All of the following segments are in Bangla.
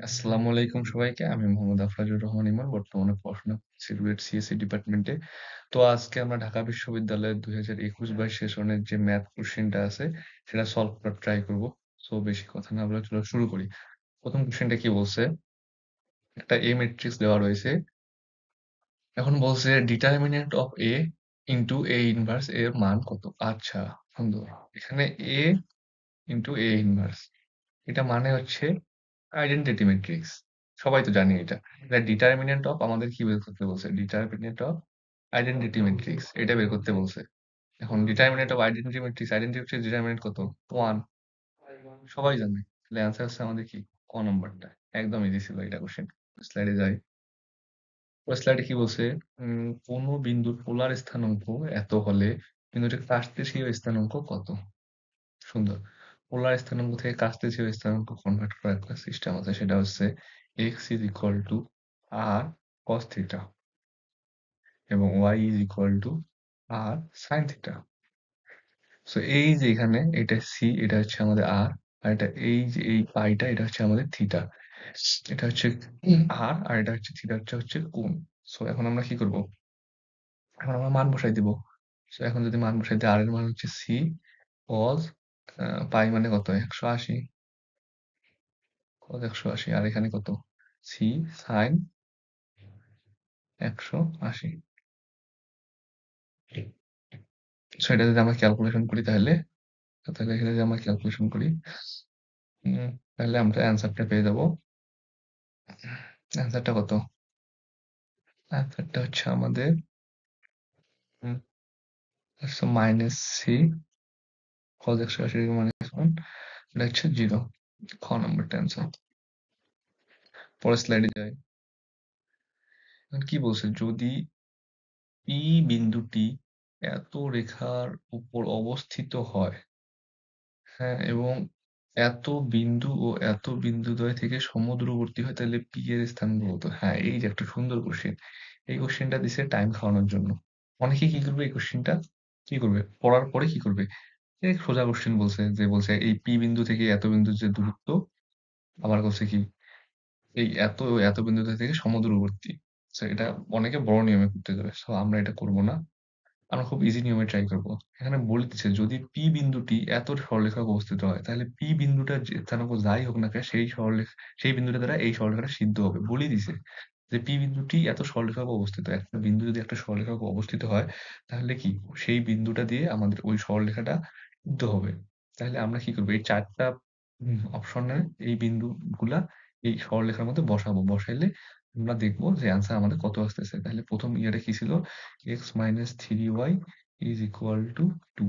আসসালামু আলাইকুম সবাইকে। আমি মোহাম্মদ আফরাজুর রহমান ইমন। বর্তমানে পড়াশোনা করছি রুয়েট সিএসই ডিপার্টমেন্টে। তো আজকে আমরা ঢাকা বিশ্ববিদ্যালয়ের ২০২১-২২ সেশনের যে ম্যাথ কোশ্চেনটা আছে সেটা সলভ করার ট্রাই করব। সো বেশি কথা না বলে চলো শুরু করি। প্রথম কোশ্চেনটা কি বলছে? একটা এ ম্যাট্রিক্স দেওয়া রয়েছে। এখন বলছে determinant of A into A inverse এর মান কত? আচ্ছা, সুন্দর। এখানে এ ইনটু এ ইনভার্স এটা মানে হচ্ছে আইডেন্টিটি ম্যাট্রিক্স। সবাই তো জানি এটা। এটা ডিটারমিনেন্ট অফ আমাদের কি বের করতে বলছে? ডিটারমিনেন্ট অফ আইডেন্টিটি ম্যাট্রিক্স এটা বের করতে বলছে। এখন determinant of identity matrix, identity হচ্ছে ডিটারমিনেন্ট কত? 1। সবাই জানে। তাহলে অ্যান্সার হচ্ছে আমাদের কি? ক নাম্বারটা। একদম ইজি ছিল এটা কোশ্চেন। স্লাইডে যাই। স্লাইডে কি বলছে? কোন বিন্দুর পোলার স্থানাঙ্ক এত হলে বিন্দুটির কার্টেসীয় স্থানাঙ্ক কত? সুন্দর। পোলার স্থানাঙ্ক থেকে কার্টেসীয় স্থানাঙ্ক কনভার্ট করার একটা সিস্টেম আছে, সেটা হচ্ছে x is equal to r cos theta এবং y is equal to r sin theta। So এই যে এখানে এটা c, এটা হচ্ছে আমাদের r, আর এটা এই যে এই পাইটা এটা হচ্ছে আমাদের থিটা। এটা হচ্ছে r আর এটা হচ্ছে থিটা, হচ্ছে কোণ। সো এখন আমরা কি করব? এখন আমরা মান বসাই দিব। সো এখন যদি মান বসাই দিই, r এর মান হচ্ছে c cos পাই মানে কত? 180। cos 180 আর এখানে কত? c sin 180। সো এটা যদি আমরা ক্যালকুলেশন করি তাহলে তাহলে এখানে যদি আমরা ক্যালকুলেশন করি তাহলে আমরা অ্যান্সারটা পেয়ে যাব। অ্যান্সারটা কত? অ্যান্সারটা হচ্ছে আমাদের মাইনাস সি cos 180 মাইনাস 1, এটা হচ্ছে 0। খ নাম্বারটা অ্যান্সার। পরের স্লাইডে যাই। এখন কি বলছে? যদি পি বিন্দুটি এত রেখার উপর অবস্থিত হয়, হ্যাঁ, এবং এত বিন্দু ও এত বিন্দুদ্বয় থেকে সমদূরবর্তী হয়, তাহলে পি এর স্থান কত? হ্যাঁ, এই যে একটা সুন্দর কোশ্চেন। এই কোশ্চেনটা দিছে টাইম খাওয়ানোর জন্য। অনেকে কি করবে? এই কোশ্চেনটা কি করবে? পড়ার পরে কি করবে? এই সোজা কোশ্চেন বলছে, যে বলছে এই পি বিন্দু থেকে এত বিন্দুর যে দূরত্ব, আবার বলছে কি এই এত এত বিন্দু থেকে সমদূরবর্তী। So এটা অনেকে বড় নিয়মে করতে যাবে। সো আমরা এটা করব না। আমরা খুব ইজি নিয়মে ট্রাই করব। এখানে বলে দিচ্ছে যদি পি বিন্দুটি এত সরলরেখায় অবস্থিত হয়, তাহলে পি বিন্দুটার যে স্থানাঙ্ক যাই হোক না কেন, সেই বিন্দুটা দ্বারা এই সরলরেখাটা সিদ্ধ হবে। বলেই দিছে যে পি বিন্দুটি এত সরলরেখায় অবস্থিত। একটা বিন্দু যদি একটা সরলরেখায় অবস্থিত হয়, তাহলে কি সেই বিন্দুটা দিয়ে আমাদের ওই সরলরেখাটা সিদ্ধ হবে। তাহলে আমরা কি করব? এই ৪ টা অপশনের এই বিন্দুগুলা এই সরলরেখার মধ্যে বসাবো। বসাইলে আমরা দেখব যে অ্যান্সার আমাদের কত আসতেছে। তাহলে প্রথম ইয়েটা কি ছিল? x minus 3y is equal to 2।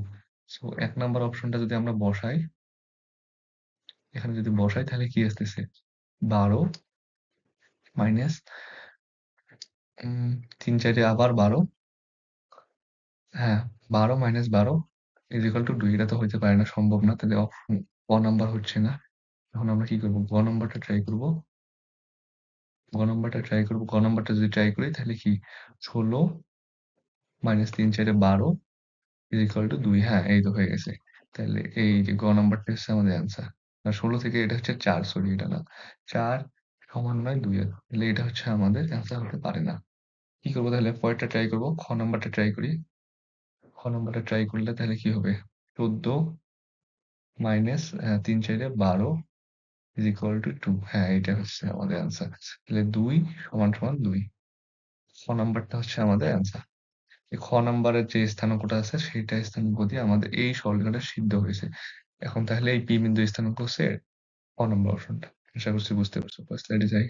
So ১ number অপশনটা যদি আমরা বসাই, এখানে যদি বসাই তাহলে কি আসতেছে? ১২ মাইনাস ৩ ৪ এ আবার ১২, হ্যাঁ, ১২ মাইনাস ১২ is equal to ২। এটা তো হইতে পারে না, সম্ভব না। তাহলে অপশন ক নাম্বার হচ্ছে না। এখন আমরা কি করব? গ নাম্বারটা ট্রাই করব। গ নাম্বারটা যদি ট্রাই করি তাহলে কি ১৬ minus ৩ ৪ A ১২ is equal to ২। হ্যাঁ, এই তো হয়ে গেছে। তাহলে এই যে গ নাম্বারটা হচ্ছে আমাদের অ্যান্সার। আর ১৬ থেকে এটা হচ্ছে ৪, সরি এটা না। ৪ সমান নয় ২ এর। তাহলে এটা হচ্ছে আমাদের অ্যান্সার হতে পারে না। কি করব তাহলে? পরেরটা ট্রাই করব। খ নাম্বারটা ট্রাই করি। খ নাম্বারটা ট্রাই করলে তাহলে কি হবে? ১৪ minus ৩ ৪ A ১২ is equal to 2। হ্যাঁ, এটা হচ্ছে আমাদের অ্যান্সার। তাহলে ২ সমান সমান ২। খ নাম্বারটা হচ্ছে আমাদের অ্যান্সার। এই খ নাম্বারের যে স্থানাঙ্কটা আছে সেইটা স্থানাঙ্ক দিয়ে আমাদের এই সরলরেখাটা সিদ্ধ হয়েছে। এখন তাহলে এই পি বিন্দু স্থানাঙ্ক হচ্ছে ক নম্বর অপশনটা। আশা করছি বুঝতে পারছো। পরের স্লাইডে যাই।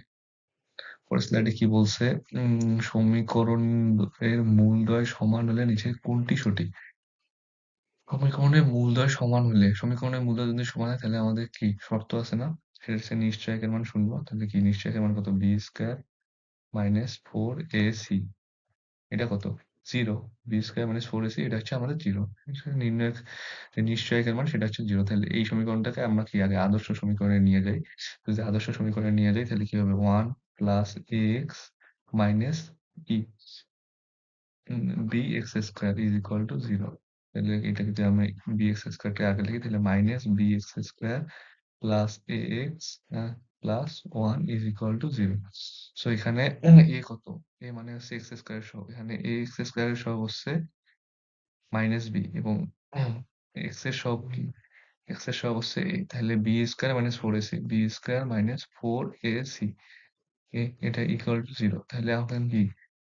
পরের স্লাইডে কি বলছে? সমীকরণ এর মূলদ্বয় সমান হলে নিচে কোনটি সঠিক? সমীকরণের মূলদ্বয় সমান হলে, সমীকরণের মূলদ্বয় যদি সমান হয় তাহলে আমাদের কি শর্ত আছে না? সেটা হচ্ছে নিশ্চয়কের মান 0। তাহলে কি নিশ্চয়কের মান কত? বি স্কয়ার মাইনাস 4ac, এটা কত? 0। বি স্কয়ার মাইনাস 4ac, এটা হচ্ছে আমাদের 0। নির্ণয়ের যে নিশ্চয়কের মান সেটা হচ্ছে 0। তাহলে এই সমীকরণটাকে আমরা কি আগে আদর্শ সমীকরণে নিয়ে যাই। যদি আদর্শ সমীকরণে নিয়ে যাই তাহলে কি হবে? 1 প্লাস ax মাইনাস কি bx square is equal to 0। তাহলে এটা যদি আমরা bx স্কয়ারকে আগে লিখি তাহলে minus bx square plus ax plus 1 is equal to 0। So এখানে এ কত? এ মানে হচ্ছে এক্স স্কয়ার সহগ। এখানে এ এক্স স্কয়ারের সহগ হচ্ছে মাইনাস বি এবং এক্স এর সহগ কি? এক্স এর সহগ হচ্ছে এ। তাহলে B square minus 4ac, B square minus 4ac এটা ইকুয়াল টু 0। তাহলে এখন কি?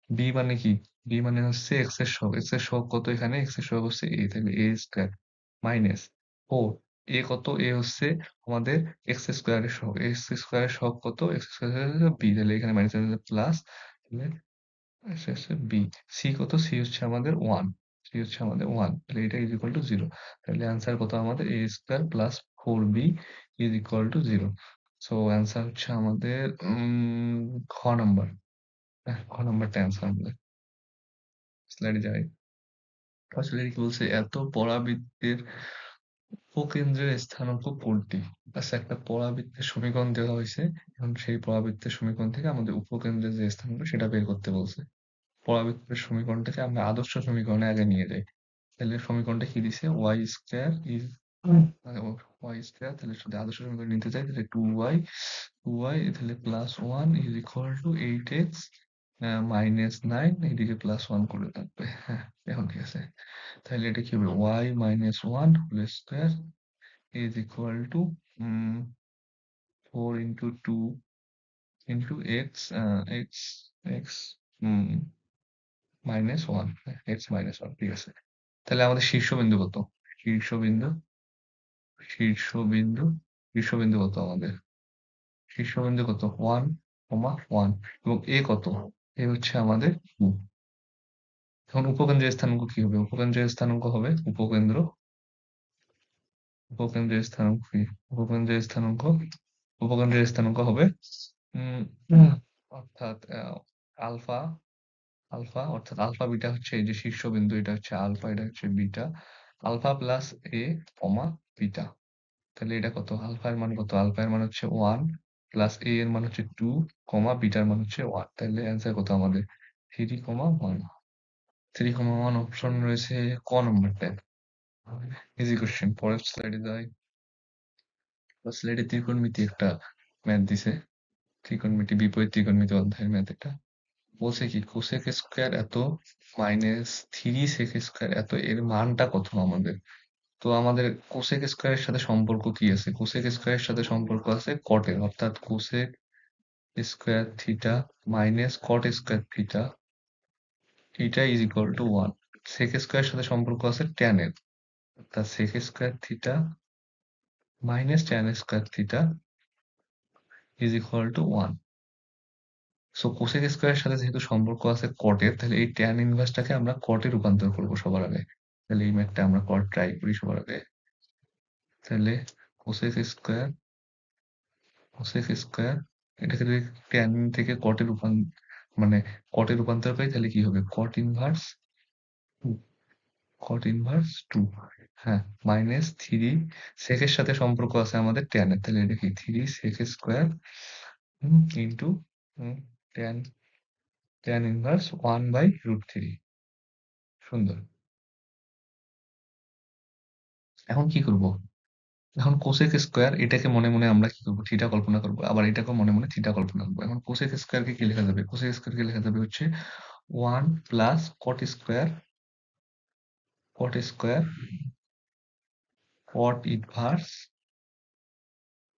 বি মানে কি? বি মানে হচ্ছে এক্স এর সহগ। এক্স এর সহগ কত এখানে? এক্স এর সহগ হচ্ছে এ। তাহলে এ স্কয়ার মাইনাস 4। এ কত? এ হচ্ছে আমাদের এক্স স্কয়ারের সহগ। এক্স স্কয়ারের সহগ কত? এক্স স্কয়ারের বি। তাহলে এখানে মাইনাস প্লাস, তাহলে আচ্ছা আচ্ছা বি। সি কত? সি হচ্ছে আমাদের 1। সি হচ্ছে আমাদের 1। তাহলে এটা ইজ ইকুয়াল টু 0। তাহলে অ্যান্সার কত আমাদের? এ স্কয়ার প্লাস 4বি is equal to 0। So answer হচ্ছে আমাদের খ নাম্বার। হ্যাঁ, খ নাম্বারটা অ্যান্সার আমাদের। স্লাইডে যাই। আসলে কি বলছে? এত পরাবৃত্তের উপকেন্দ্রের স্থানাঙ্ক কোনটি? আচ্ছা, একটা পরাবৃত্তের সমীকরণ দেওয়া হয়েছে। এখন সেই পরাবৃত্তের সমীকরণ থেকে আমাদের উপকেন্দ্রের যে স্থানাঙ্ক সেটা বের করতে বলছে। পরাবৃত্তের সমীকরণটাকে আমরা আদর্শ সমীকরণে আগে নিয়ে যাই। তাহলে সমীকরণটা কি দিছে? Y square is Y square, তাহলে যদি আদর্শ সমীকরণ নিতে চাই তাহলে টু ওয়াই তাহলে plus one is equal to 8x minus 9, এদিকে প্লাস ওয়ান করে থাকবে। হ্যাঁ, এখন ঠিক আছে। তাহলে এটা কি হবে? Y minus one whole square is equal to 4 into 2 into X X X minus one, X minus one, ঠিক আছে। তাহলে আমাদের শীর্ষবিন্দু কত? শীর্ষবিন্দু শীর্ষবিন্দু শীর্ষবিন্দু কত আমাদের? শীর্ষবিন্দু কত? 1, 1 এবং এ কত? এ হচ্ছে আমাদের 2। এখন উপকেন্দ্রের স্থানাঙ্ক কি হবে? উপকেন্দ্রের স্থানাঙ্ক হবে উপকেন্দ্রের স্থানাঙ্ক কি? উপকেন্দ্রের স্থানাঙ্ক উপকেন্দ্রের স্থানাঙ্ক হবে উম, অর্থাৎ আলফা অর্থাৎ আলফা বিটা হচ্ছে এই যে শীর্ষবিন্দু, এটা হচ্ছে আলফা, এটা হচ্ছে বিটা। আলফা প্লাস এ কমা বিটা। তাহলে এটা কত? আলফা এর মান কত? আলফা এর মান হচ্ছে 1 প্লাস এ এর মান হচ্ছে 2 কমা বিটার মান হচ্ছে 1। তাহলে অ্যান্সার কত আমাদের? 3,1। 3,1 অপশন রয়েছে ক নম্বরটায়। Easy question. পরের স্লাইডে যাই। স্লাইডে ত্রিকোণমিতি একটা ম্যাথ দিছে। ত্রিকোণমিতি, বিপরীত ত্রিকোণমিতি অধ্যায়ের ম্যাথ এটা। বলছে কি কোসেক স্কোয়ার এত মাইনাস 3 সেক স্কোয়ার এত এর মানটা কত আমাদের? তো আমাদের কোসেক স্কোয়ারের সাথে সম্পর্ক কি আছে? কোসেক স্কোয়ারের সাথে সম্পর্ক আছে কটের, অর্থাৎ cosec square theta minus cot square theta theta is equal to 1। Sec স্কোয়ারের সাথে সম্পর্ক আছে ট্যান এর, অর্থাৎ sec square theta minus tan square theta is equal to 1। So cosec স্কোয়ারের সাথে যেহেতু সম্পর্ক আছে কটের, তাহলে এই ট্যান ইনভার্সটাকে আমরা কটে রূপান্তর করবো সবার আগে। তাহলে এই ম্যাথটা আমরা কট ট্রাই করি সবার আগে। তাহলে কোসেক স্কোয়ার এটাকে যদি ট্যান থেকে কটে মানে কটে রূপান্তর করি তাহলে কি হবে? কট ইনভার্স 2। হ্যাঁ, মাইনাস 3 সেকের সাথে সম্পর্ক আছে আমাদের ট্যানের, তাহলে এটা কি 3 sec square into tan tan inverse 1/√3। সুন্দর। এখন কি করব? এখন কোসেক স্কোয়ার এটাকে মনে মনে আমরা কি করবো? থিটা কল্পনা করবো, আবার এটাকে মনে মনে থিটা কল্পনা করবো। এখন কোসেক স্কোয়ারকে কি লেখা যাবে? কোসেক স্কোয়ারকে লেখা যাবে হচ্ছে 1 প্লাস কট স্কোয়ার কট ইনভার্স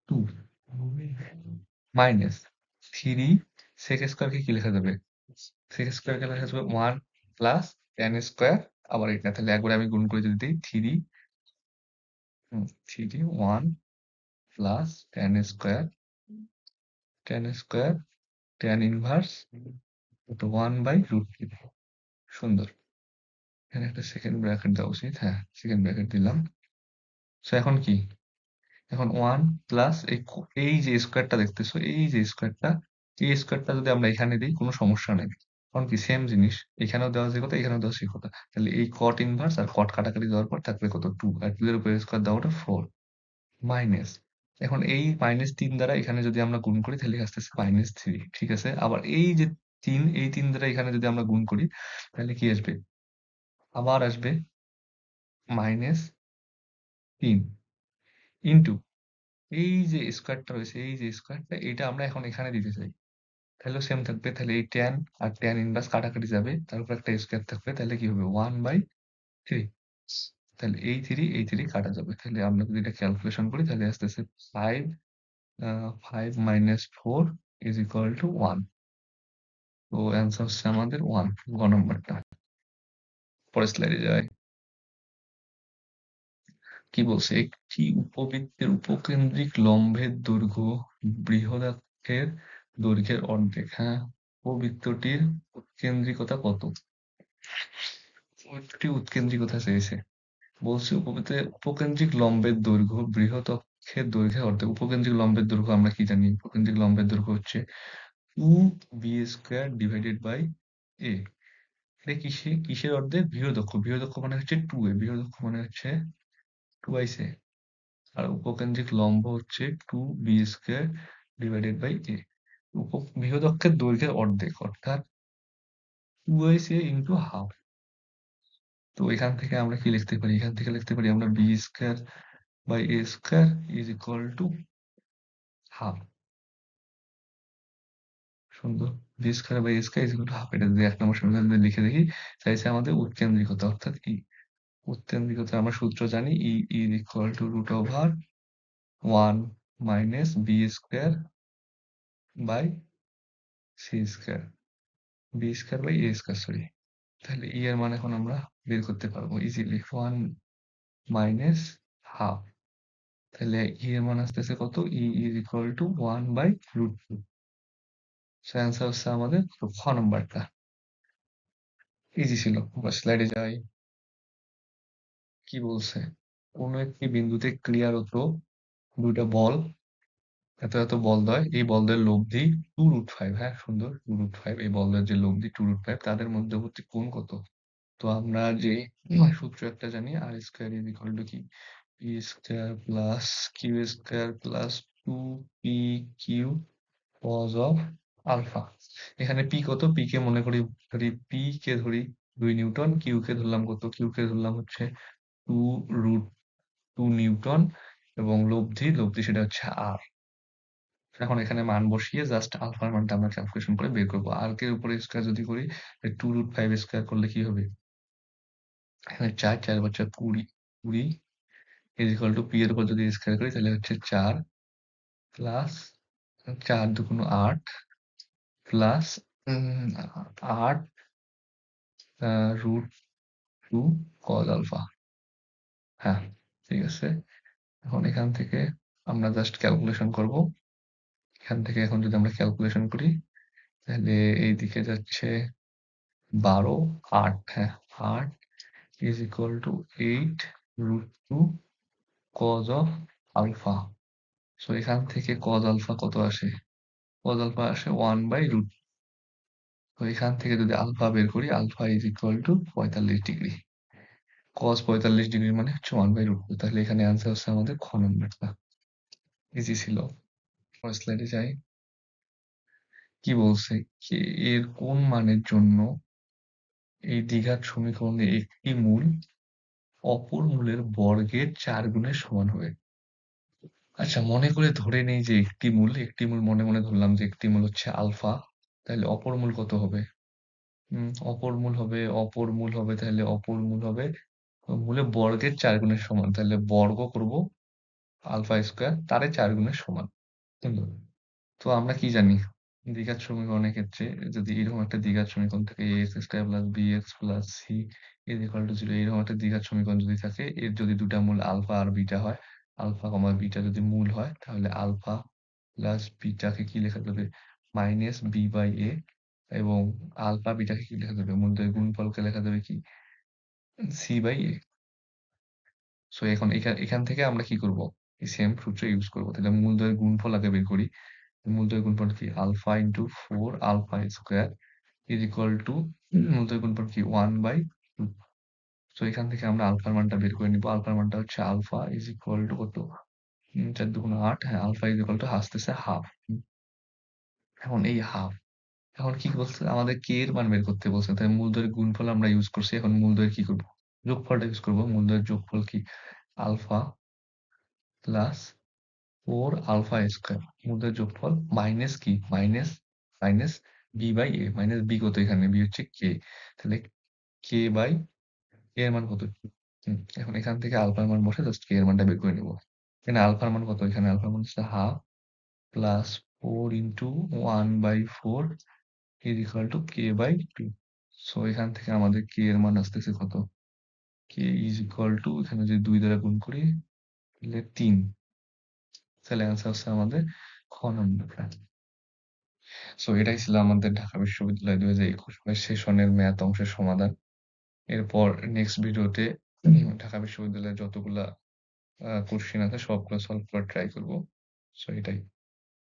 2 মাইনাস 3 সেক স্কোয়ারকে কি লেখা যাবে? সেক স্কোয়ারকে লেখা যাবে 1 প্লাস ট্যান স্কোয়ার, আবার এটা তাহলে একবার আমি গুণ করে যদি দিই 1 plus tan square tan inverse 1/√3। সুন্দর। এখানে একটা সেকেন্ড ব্র্যাকেট দেওয়া উচিত। হ্যাঁ, সেকেন্ড ব্র্যাকেট দিলাম। সো এখন কি? এখন 1 প্লাস এই যে স্কোয়ারটা দেখতেছো, এই যে স্কোয়ারটা, এই স্কোয়ারটা যদি আমরা এখানে দিই কোনো সমস্যা নেই। কারণ কি সেম জিনিস, এখানেও দেওয়া যে কথা, এখানেও দেওয়া সেই কথা। তাহলে এই কট ইনভার্স আর কট কাটাকাটি দেওয়ার পর থাকবে কত? 2, আর 2 এর উপরে স্কোয়ার দেওয়াটা 4 মাইনাস। এখন এই -3 দ্বারা এখানে যদি আমরা গুণ করি তাহলে আসতেছে -3, ঠিক আছে। আবার এই যে 3, এই 3 দ্বারা এখানে যদি আমরা গুণ করি তাহলে কি আসবে? আবার আসবে -3 ইন্টু এই যে স্কোয়ারটা রয়েছে, এই যে স্কোয়ারটা এটা আমরা এখন এখানে দিতে চাই। তাহলেও সেম থাকবে। তাহলে এই tan আর tan ইনভার্স কাটাকাটি যাবে। তার উপর একটা স্কোয়ার থাকবে। তাহলে কি হবে? 1/3। তাহলে এই 3 কাটা যাবে। তাহলে আমরা যদি এটা ক্যালকুলেশন করি তাহলে আসতেছে 5 5 মাইনাস 4 ইজ ইকুয়াল টু 1। তো অ্যান্সার হচ্ছে আমাদের 1, গ নম্বরটা। পরের স্লাইডে যাই। কি বলছে? একটি উপবৃত্তের উপকেন্দ্রিক লম্বের দৈর্ঘ্য বৃহদাক্ষের দৈর্ঘ্যের অর্ধেক। হ্যাঁ, উপবৃত্তটির উৎকেন্দ্রিকতা কত? একটি উৎকেন্দ্রিকতা চেয়েছে। বলছে উপবৃত্তের উপকেন্দ্রিক লম্বের দৈর্ঘ্য বৃহৎ অক্ষের দৈর্ঘ্যের অর্ধেক। উপকেন্দ্রিক লম্বের দৈর্ঘ্য আমরা কি জানি? উপকেন্দ্রিক লম্বের দৈর্ঘ্য হচ্ছে 2b square divided by a। এটা কিসের অর্ধেক? বৃহৎ অক্ষ। বৃহৎ অক্ষ মানে হচ্ছে 2a। বৃহৎ অক্ষ মানে হচ্ছে 2 i আর উপকেন্দ্রিক লম্ব হচ্ছে 2b square divided by a। বৃহৎ অক্ষের দৈর্ঘ্যের অর্ধেক অর্থাৎ 2a ইন্টু হাফ। তো এখান থেকে আমরা কি লিখতে পারি? এখান থেকে লিখতে পারি আমরা b square by a square is equal to half. সুন্দর। b square by a square is equal to half. এটা যদি 1 নম্বর সমীকরণ দিয়ে লিখে দেখি, চাইছে আমাদের উৎকেন্দ্রিকতা অর্থাৎ e। উৎকেন্দ্রিকতা আমরা সূত্র জানি, e is equal to root over 1 minus b square by c square. b square by a square, sorry. তাহলে e এর মান এখন আমরা বের করতে পারবো ইজিলি। 1 মাইনাস হাফ। তাহলে e এর মান আসতেছে কত? e is equal to 1 by root 2। So answer হচ্ছে আমাদের খ নম্বরটা। ইজি ছিল। আমরা স্লাইডে যাই। কি বলছে? কোন একটি বিন্দুতে ক্রিয়ারত দুইটা বল, এত বলদ্বয়, এই বলদ্বয়ের লব্ধি 2√5। হ্যাঁ, সুন্দর। 2√5 এই বলদ্বয়ের যে লব্ধি 2√5, তাদের মধ্যবর্তী কোণ কত? তো আমরা যে সূত্র একটা জানি, R square is equal to কি? P square plus Q square plus 2pq cos of alpha. এখানে পি কত? পি কে মনে করি, পি কে ধরি 2 নিউটন, কিউ কে ধরলাম কত? কিউ কে ধরলাম হচ্ছে 2√2 নিউটন, এবং লব্ধি সেটা হচ্ছে আর। এখন এখানে মান বসিয়ে জাস্ট আলফার মানটা আমরা ক্যালকুলেশন করে বের করবো। আর কে উপরে স্কয়ার যদি করি, 2√5 স্কয়ার করলে কি হবে? এখানে 4, 4 4 20, 20 ইজ ইকুয়াল টু পি এর উপর যদি স্কয়ার করি তাহলে হচ্ছে 4 প্লাস 4 দুগুণ 8 প্লাস 8 রুট 2 কজ আলফা। হ্যাঁ, ঠিক আছে। এখন এখান থেকে আমরা জাস্ট ক্যালকুলেশন করব। এখান থেকে এখন যদি আমরা ক্যালকুলেশন করি তাহলে এই দিকে যাচ্ছে 12, 8। হ্যাঁ, 8 is equal to 8 root 2 cos of alpha. So এখান থেকে কজ আলফা কত আসে? কজ আলফা আসে 1 বাই রুট। তো এখান থেকে যদি আলফা বের করি, alpha is equal to 45 degree. Cos 45 degree মানে হচ্ছে 1 বাই রুট 2। তাহলে এখানে অ্যান্সার হচ্ছে আমাদের খ নম্বরটা। ইজি ছিল। স্লাইডে যাই। কি বলছে? যে এর কোন মানের জন্য এই দ্বিঘাত সমীকরণে একটি মূল অপর মূলের বর্গের 4 গুণের সমান হবে? আচ্ছা, মনে করে ধরে নেই যে একটি মূল মনে মনে ধরলাম যে একটি মূল হচ্ছে আলফা। তাহলে অপর মূল কত হবে? অপর মূল হবে তাহলে অপর মূল হবে মূলের বর্গের 4 গুণের সমান। তাহলে বর্গ করব আলফা স্কয়ার, তারে 4 গুণের সমান। সুন্দর। তো আমরা কি জানি? দ্বিঘাত সমীকরণের ক্ষেত্রে যদি এরকম একটা দ্বিঘাত সমীকরণ থাকে, ax square plus bx plus c is equal to 0, এরকম একটা দ্বিঘাত সমীকরণ যদি থাকে, এর যদি দুটা মূল আলফা আর বিটা হয়, আলফা কমা বিটা যদি মূল হয়, তাহলে আলফা প্লাস বিটাকে কি লেখা যাবে? মাইনাস বি বাই এ। এবং আলফা বিটাকে কি লেখা যাবে? মূলদ্বয়ের গুণফলকে লেখা যাবে কি? C by A. সো এখন এখান থেকে আমরা কি করব? এই সেম সূত্র ইউজ করব। তাহলে মূলদ্বয়ের গুণফল আগে বের করি। মূলদ্বয়ের গুণফল কি? Alpha into 4 alpha square is equal to মূলদ্বয়ের গুণফল কি? 1 বাই 2। সো এখান থেকে আমরা আলফার মানটা বের করে নিব। আলফার মানটা হচ্ছে আলফা ইজ ইকুয়াল টু কত? 4 দুগুণ 8। হ্যাঁ, আলফা ইজ ইকুয়াল টু আসতেছে হাফ। এখন এই হাফ, এখন কি বলছে? আমাদের কে এর মান বের করতে বলছে। তাই মূলদ্বয়ের গুণফল আমরা ইউজ করছি। এখন মূলদ্বয়ের কি করব? যোগফলটা ইউজ করব। মূলদ্বয়ের যোগফল কি? আলফা প্লাস 4 আলফা স্কয়ার মধ্যে যোগফল মাইনাস কি? Minus B by A. Minus B কত এখানে? বি হচ্ছে কে। তাহলে কে বাই কে এর মান কত? এখন এখান থেকে আলফার মান বসে জাস্ট কে এর মানটা বের করে নিব। এখানে আলফার মান কত? এখানে আলফার মান হচ্ছে half plus 4 into 1/4 is equal to K by 2। So এখান থেকে আমাদের কে এর মান আসতেছে কত? কে ইজ ইকুয়াল টু এখানে যদি 2 দ্বারা গুণ করি তাহলে 3। তাহলে অ্যান্সার হচ্ছে আমাদের খ নম্বরটা। সো এটাই ছিল আমাদের ঢাকা বিশ্ববিদ্যালয় 2021 সেশনের ম্যাথ অংশের সমাধান। এরপর নেক্সট ভিডিওতে ঢাকা বিশ্ববিদ্যালয়ের যতগুলা কোশ্চেন আছে সবগুলো সলভ করার ট্রাই করব। সো এটাই।